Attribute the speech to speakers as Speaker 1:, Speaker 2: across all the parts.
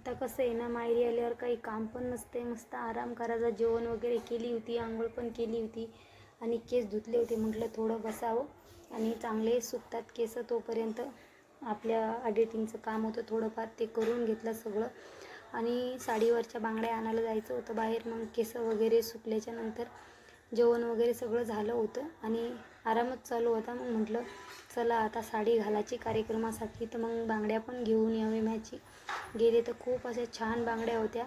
Speaker 1: आता कसं आहे ना, माहेरी आल्यावर काही काम पण नसते, मस्त आराम करायचा. जेवण वगैरे केली होती, आंघोळ पण केली होती आणि केस धुतले होते. म्हटलं थोडं बसावं आणि चांगले सुकतात केस, तोपर्यंत आपल्या एडिटिंगचं काम होतं थोडंफार, ते करून घेतलं सगळं. आणि साडीवरच्या बांगड्या आणायला जायचं होतं बाहेर. मग केस वगैरे सुकल्याच्या नंतर जेवण वगैरे सगळं झालं होतं आणि आरामच चालू होता. मग म्हटलं चला आता साडी घालायची कार्यक्रमासाठी, तर मग बांगड्या पण घेऊन यावे मॅचिंग. गेले तर खूप अशा छान बांगड्या होत्या,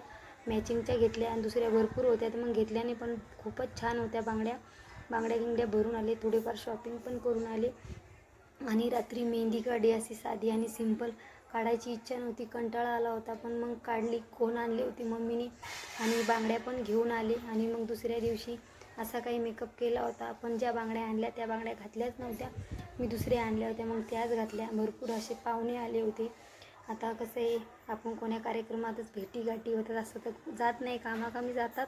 Speaker 1: मॅचिंगच्या घेतल्या आणि दुसऱ्या भरपूर होत्या, तर मग घेतल्याने पण खूपच छान होत्या बांगड्या भरून आले. थोडेफार शॉपिंग पण करून आले. आणि रात्री मेहंदी काढली, अशी साधी आणि सिंपल काढायची इच्छा नव्हती, कंटाळा आला होता, पण मग काढली. कोण आणली होती मम्मीने आणि बांगड्या पण घेऊन आले. आणि मग दुसऱ्या दिवशी असा काही मेकअप केला होता, पण ज्या बांगड्या आणल्या त्या बांगड्या घातल्याच नव्हत्या, मी दुसऱ्या आणल्या होत्या, मग त्याच घातल्या. भरपूर असे पाहुणे आले होते. आता कसं आहे, आपण कोण्या कार्यक्रमातच भेटीगाठी होतात, असं तर जात नाही, कामाकामी जातात.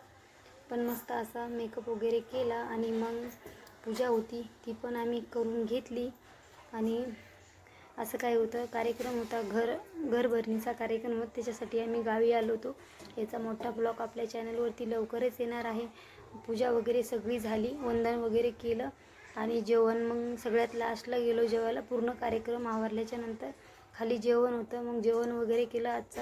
Speaker 1: पण मस्त असा मेकअप वगैरे केला आणि मग पूजा होती ती पण आम्ही करून घेतली. आणि असं काय होतं, कार्यक्रम होता, घरभरणीचा कार्यक्रम होता, त्याच्यासाठी आम्ही गावी आलो होतो. याचा मोठा ब्लॉग आपल्या चॅनलवरती लवकरच येणार आहे. पूजा वगैरे सगळी झाली, वंदन वगैरे केलं आणि जेवण मग सगळ्यात लास्टला गेलो जेवायला. पूर्ण कार्यक्रम आवरल्याच्या नंतर खाली जेवण होतं, मग जेवण वगैरे केलं. आजचा